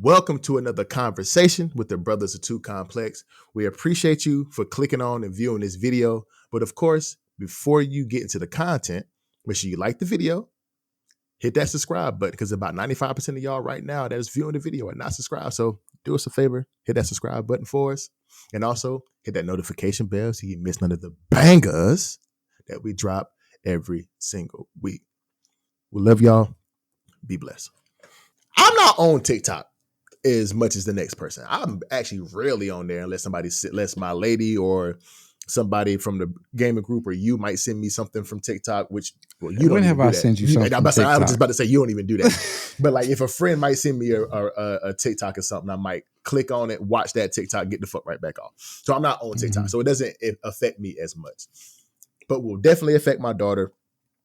Welcome to another conversation with the Brothers of Two Complex. We appreciate you for clicking on and viewing this video. But of course, before you get into the content, make sure you like the video, hit that subscribe button because about 95% of y'all right now that is viewing the video are not subscribed. So do us a favor, hit that subscribe button for us. And also hit that notification bell so you miss none of the bangers that we drop every single week. We love y'all. Be blessed. I'm not on TikTok as much as the next person. I'm actually rarely on there unless unless my lady or somebody from the gaming group or you might send me something from TikTok, which you don't When even have do I that. sent you something I from was TikTok? just about to say you don't even do that. But like if a friend might send me a TikTok or something, I might click on it, watch that TikTok, get the fuck right back off. So I'm not on TikTok. So it doesn't affect me as much. But will definitely affect my daughter.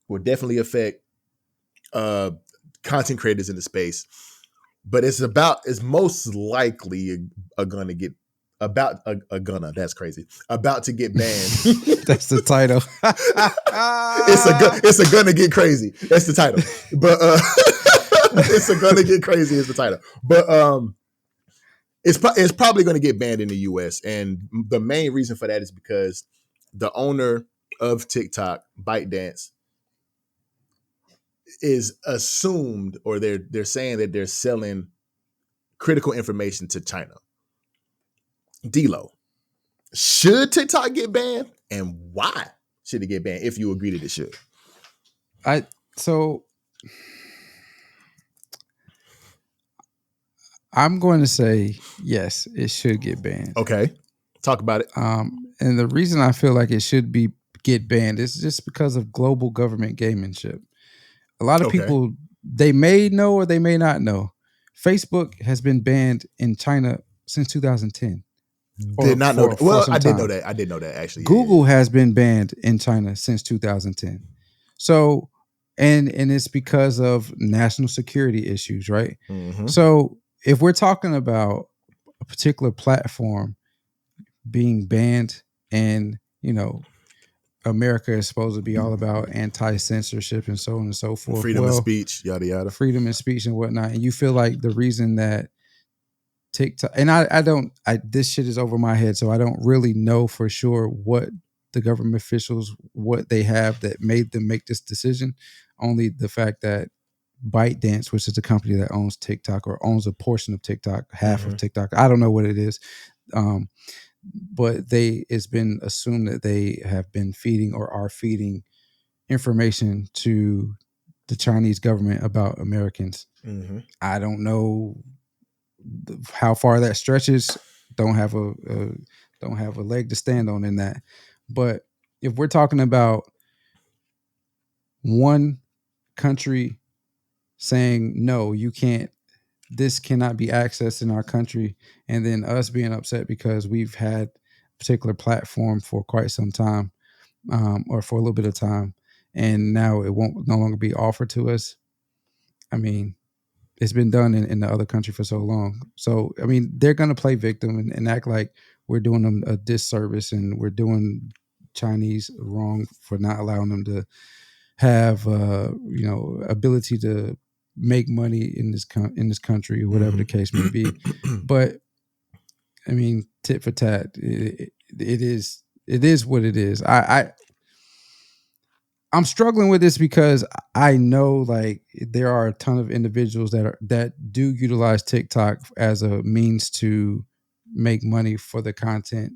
Will definitely affect content creators in the space. But it's most likely gonna get about that's crazy. About to get banned. That's the title. It's a gonna get crazy. That's the title. But it's a gonna get crazy is the title. But it's probably gonna get banned in the US. And the main reason for that is because the owner of TikTok, ByteDance, is assumed, or they're saying that they're selling critical information to China. D-Lo, should TikTok get banned, and why should it get banned if you agree that it should? I'm going to say yes, it should get banned. Okay, talk about it. And the reason I feel like it should get banned is just because of global government gamemanship. A lot of people, they may know or they may not know, Facebook has been banned in China since 2010. Did not know that. Well, I did know that. I did know that actually. Google has been banned in China since 2010. So, and it's because of national security issues, right? Mm-hmm. So, if we're talking about a particular platform being banned, and America is supposed to be all about anti-censorship and so on and so forth, freedom of speech, yada yada, freedom of speech and whatnot, and you feel like the reason that TikTok, and this shit is over my head, so I don't really know for sure what the government officials, what they have that made them make this decision. Only the fact that ByteDance, which is the company that owns TikTok or owns a portion of TikTok, half of TikTok, I don't know what it is, but it's been assumed that they have been feeding or are feeding information to the Chinese government about Americans. I don't know how far that stretches. Don't have a leg to stand on in that. But if we're talking about one country saying no, you can't, this cannot be accessed in our country, and then us being upset because we've had a particular platform for quite some time, or for a little bit of time, and now it won't no longer be offered to us. I mean, it's been done in the other country for so long. So, I mean, they're going to play victim and act like we're doing them a disservice and we're doing Chinese wrong for not allowing them to have, ability to make money in this country or whatever the case may be. But I mean, tit for tat, it is what it is. I'm struggling with this because I know like there are a ton of individuals that do utilize TikTok as a means to make money for the content.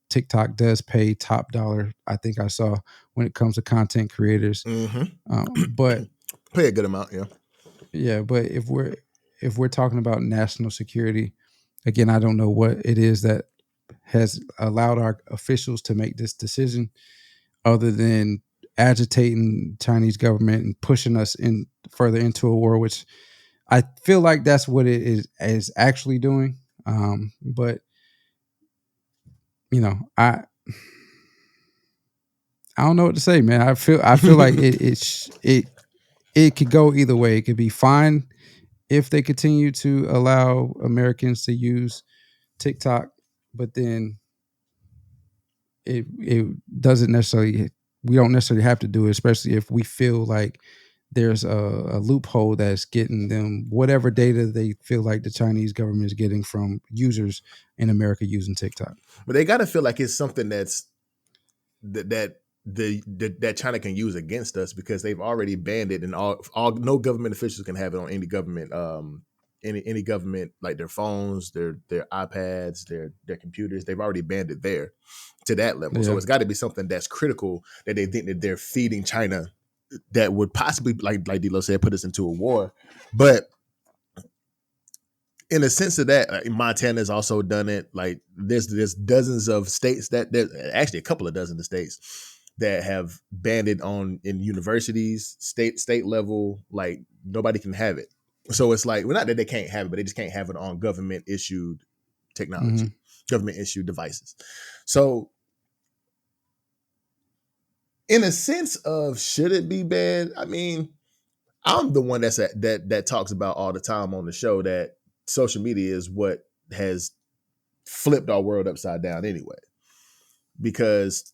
TikTok does pay top dollar, I think I saw, when it comes to content creators. But pay a good amount, yeah. Yeah, but if we're talking about national security, again, I don't know what it is that has allowed our officials to make this decision, other than agitating Chinese government and pushing us in further into a war, which I feel like that's what it is actually doing. But I don't know what to say, man. I feel like it could go either way. It could be fine if they continue to allow Americans to use TikTok, but then it doesn't necessarily, we don't necessarily have to do it, especially if we feel like there's a loophole that's getting them whatever data they feel like the Chinese government is getting from users in America using TikTok. But they got to feel like it's something that's that China can use against us, because they've already banned it, and all no government officials can have it on any government any government, like their phones, their iPads, their computers. They've already banned it there to that level. Yeah. So it's got to be something that's critical that they think that they're feeding China that would possibly, like D-Lo said, put us into a war. But in a sense of that, Montana's also done it. Like there's dozens of states there's actually a couple of dozen of states that have banned it in universities, state level. Like nobody can have it. So it's like, well, not that they can't have it, but they just can't have it on government issued technology, government issued devices. So in a sense of, should it be banned? I mean, I'm the one that talks about all the time on the show that social media is what has flipped our world upside down anyway. Because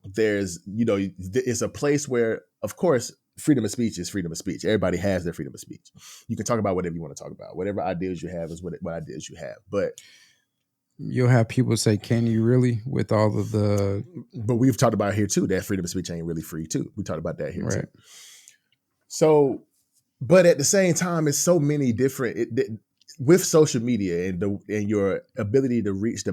there's, it's a place where, of course, freedom of speech is freedom of speech. Everybody has their freedom of speech. You can talk about whatever you want to talk about. Whatever ideas you have is what ideas you have. But you'll have people say, can you really, with all of the... But we've talked about here too, that freedom of speech ain't really free too. We talked about that here right. too. So, but at the same time, it's so many different... with social media and your ability to reach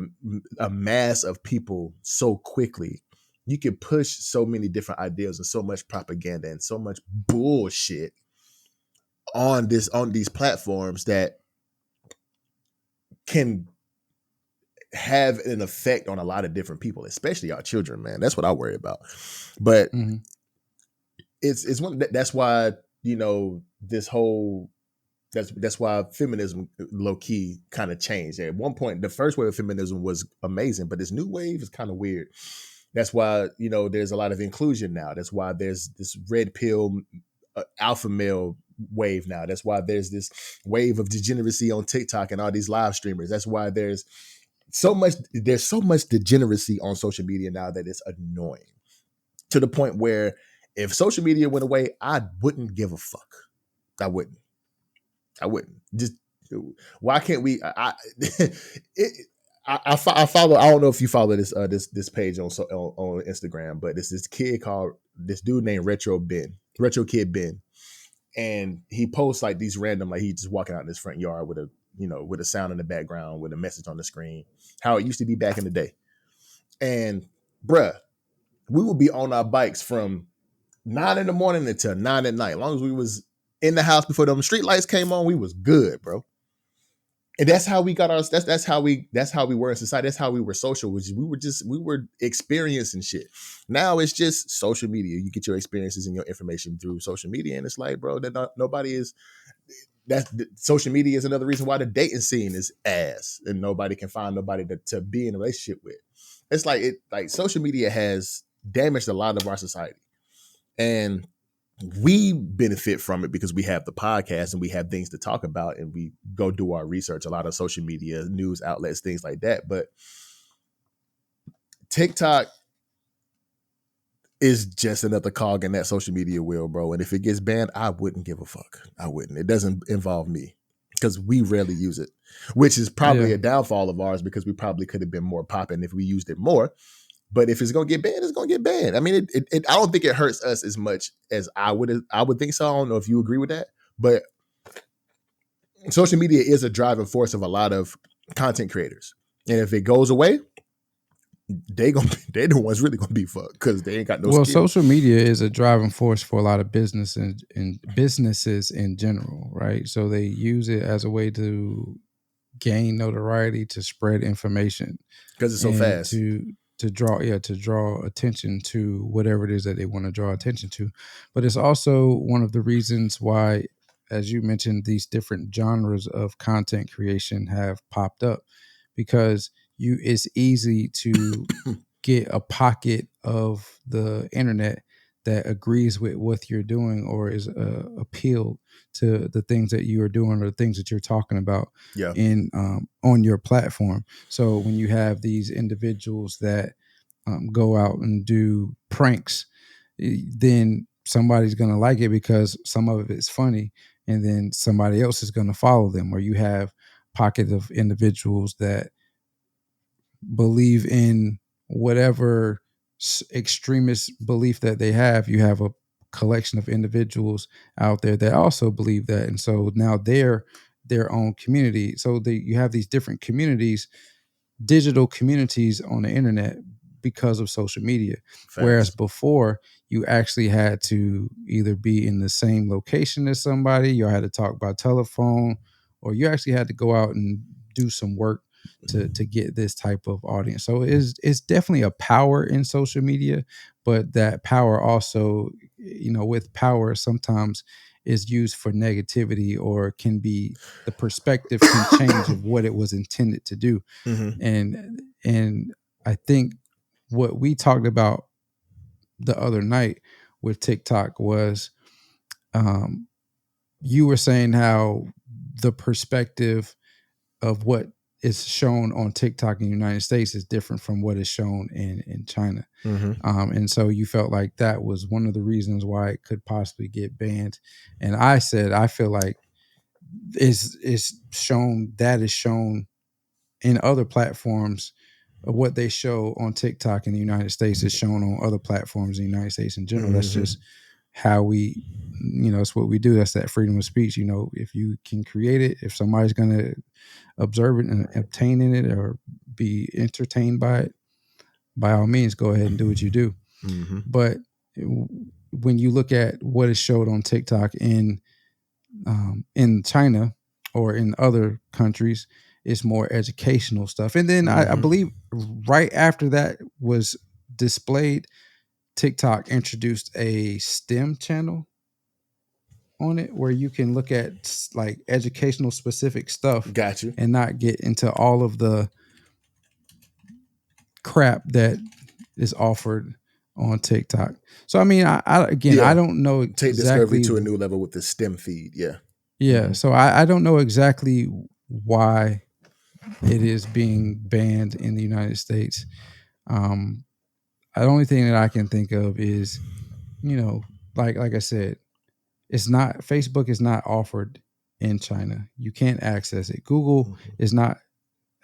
a mass of people so quickly, you can push so many different ideas and so much propaganda and so much bullshit on these platforms that can have an effect on a lot of different people, especially our children, man. That's what I worry about. But it's one that's why, this whole... That's why feminism low key kind of changed. At one point, the first wave of feminism was amazing, but this new wave is kind of weird. That's why, there's a lot of inclusion now. That's why there's this red pill alpha male wave now. That's why there's this wave of degeneracy on TikTok and all these live streamers. That's why there's so much degeneracy on social media now that it's annoying, to the point where if social media went away, I wouldn't give a fuck. I wouldn't. Just, why can't we? I follow. I don't know if you follow this page on Instagram, but it's this dude named Retro Kid Ben, and he posts like these random, like he's just walking out in his front yard with a sound in the background with a message on the screen, how it used to be back in the day. And bruh, we would be on our bikes from 9 a.m. until 9 p.m. As long as we was in the house before them street lights came on, we was good, bro. And that's how we got our... That's how we were in society. That's how we were social. We were experiencing shit. Now it's just social media. You get your experiences and your information through social media, and it's like, bro, that nobody is... social media is another reason why the dating scene is ass, and nobody can find nobody to be in a relationship with. It's like social media has damaged a lot of our society, and we benefit from it because we have the podcast and we have things to talk about, and we go do our research, a lot of social media news outlets, things like that. But TikTok is just another cog in that social media wheel, bro. And if it gets banned, I wouldn't give a fuck. I wouldn't. It doesn't involve me, because we rarely use it, which is probably a downfall of ours, because we probably could have been more popping if we used it more. But if it's gonna get banned, it's gonna get banned. I mean, it I don't think it hurts us as much as I would think so. I don't know if you agree with that, but social media is a driving force of a lot of content creators, and if it goes away, they're the ones really gonna be fucked, because they ain't got no. Well, skill. social media is a driving force for a lot of business and businesses in general, right? So they use it as a way to gain notoriety, to spread information, because it's so fast, to draw attention to whatever it is that they want to draw attention to. But it's also one of the reasons why, as you mentioned, these different genres of content creation have popped up, because it's easy to get a pocket of the internet that agrees with what you're doing, or is appealed to the things that you are doing or the things that you're talking about in on your platform. So when you have these individuals that go out and do pranks, then somebody's going to like it because some of it's funny, and then somebody else is going to follow them. Or you have pockets of individuals that believe in whatever extremist belief that they have. You have a collection of individuals out there that also believe that, and so now they're their own community. So you have these different communities, digital communities on the internet, because of social media. Whereas Facts. before, you actually had to either be in the same location as somebody, you had to talk by telephone, or you actually had to go out and do some work to get this type of audience. So it's definitely a power in social media, but that power also, with power sometimes is used for negativity, or can be, the perspective can change of what it was intended to do. Hmm. And I think what we talked about the other night with TikTok was, um, you were saying how the perspective of what is shown on TikTok in the United States is different from what is shown in China. Hmm. And so you felt like that was one of the reasons why it could possibly get banned. And I said, I feel like is shown in other platforms. What they show on TikTok in the United States is shown on other platforms in the United States in general. That's Hmm. just how we, it's what we do. That's that freedom of speech. If you can create it, if somebody's going to observe it and obtain in it or be entertained by it, by all means, go ahead and do what you do. Hmm. But when you look at what is showed on TikTok in China or in other countries, it's more educational stuff. And then I Hmm. believe right after that was displayed, TikTok introduced a STEM channel on it where you can look at like educational specific stuff Got you. and not get into all of the crap that is offered on TikTok. So I mean, I Yeah. don't know Take discovery exactly. to a new level with the STEM feed. Yeah. Yeah, Hmm. so I don't know exactly why it is being banned in the United States. Um, the only thing that I can think of is, like I said, it's not, Facebook is not offered in China. You can't access it. Google is not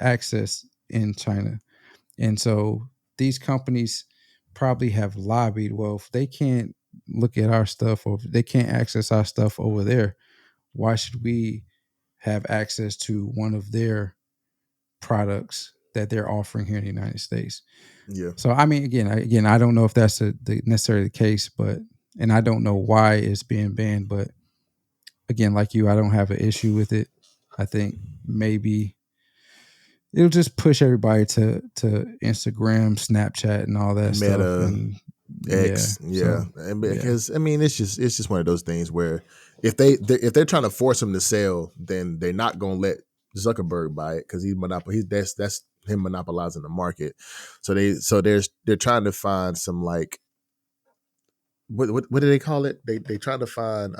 accessed in China, and so these companies probably have lobbied. Well, if they can't look at our stuff, or if they can't access our stuff over there, why should we have access to one of their products that they're offering here in the United States? Yeah. So I mean, again, I don't know if that's necessarily the case, but, and I don't know why it's being banned. But again, like you, I don't have an issue with it. I think maybe it'll just push everybody to Instagram, Snapchat, and all that stuff. Meta, And yeah, X, yeah, so and yeah, because I mean, it's just one of those things where if they're trying to force him to sell, then they're not gonna let Zuckerberg buy it because that's him monopolizing the market. They're trying to find some, like, what do they call it? They try to find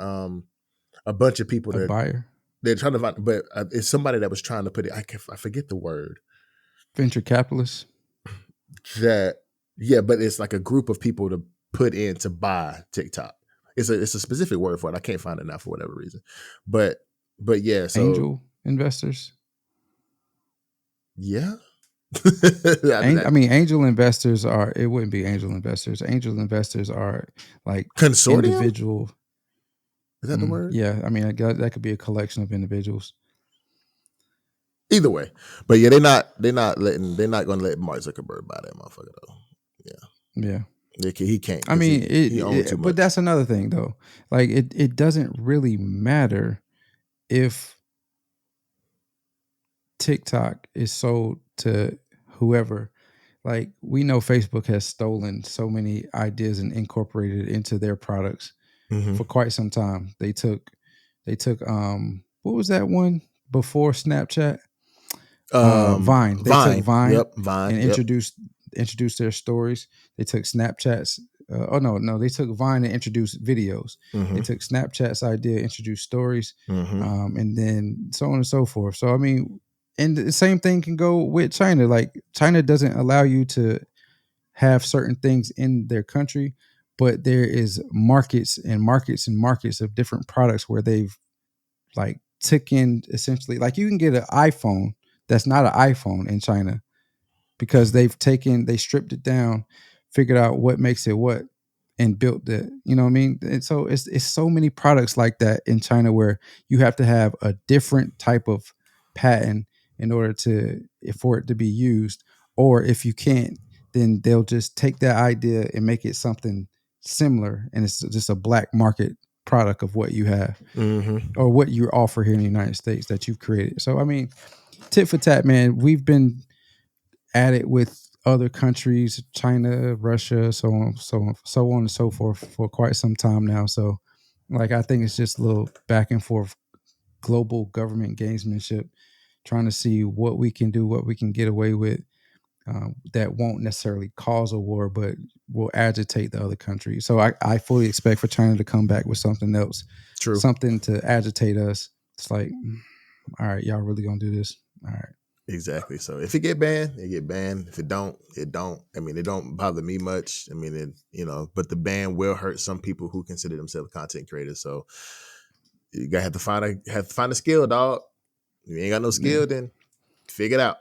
a bunch of people a that buyer, they're trying to find, but it's somebody that was trying to put it. I forget the word venture capitalist, that. Yeah, but it's like a group of people to put in to buy TikTok. It's a specific word for it. I can't find it now for whatever reason. But but yeah, so angel investors. yeah. I mean, angel investors are. It wouldn't be angel investors. Angel investors are like Consortium? individual. Is that the word? Yeah, I mean, that could be a collection of individuals. Either way. But yeah, they're not gonna let Mark Zuckerberg buy that motherfucker though. Yeah. Yeah, He can't I because mean, he owned too but much. that's another thing though. Like it doesn't really matter if TikTok is sold to whoever. Like we know Facebook has stolen so many ideas and incorporated it into their products Hmm. for quite some time. They took what was that one before Snapchat? Vine. They took Vine. Vine Yep. Vine. and Yep. introduced their stories. They took Snapchat's. Oh no, they took Vine and introduced videos. Hmm. They took Snapchat's idea, introduced stories, Hmm. and then so on and so forth. So I mean, and the same thing can go with China. Like China doesn't allow you to have certain things in their country, but there is markets and markets and markets of different products where they've like took in essentially, like you can get an iPhone that's not an iPhone in China because they stripped it down, figured out what makes it what, and built the, you know what I mean? And so it's so many products like that in China where you have to have a different type of patent in order to for it to be used. Or if you can't, then they'll just take that idea and make it something similar, and it's just a black market product of what you have or what you offer here in the United States that you've created. So I mean, tit for tat, man. We've been at it with other countries, China, Russia, so on and so forth for quite some time now. So, like, I think it's just a little back and forth global government gamesmanship, trying to see what we can do, what we can get away with. That won't necessarily cause a war, but will agitate the other countries. So I fully expect for China to come back with something else, True. something to agitate us. It's like, all right, y'all really gonna do this? All right. Exactly. So if it get banned, it get banned. If it don't, it don't. I mean, it don't bother me much. I mean, but the ban will hurt some people who consider themselves content creators. So you gotta have to find a skill, dog. If you ain't got no Yeah. skill, then figure it out.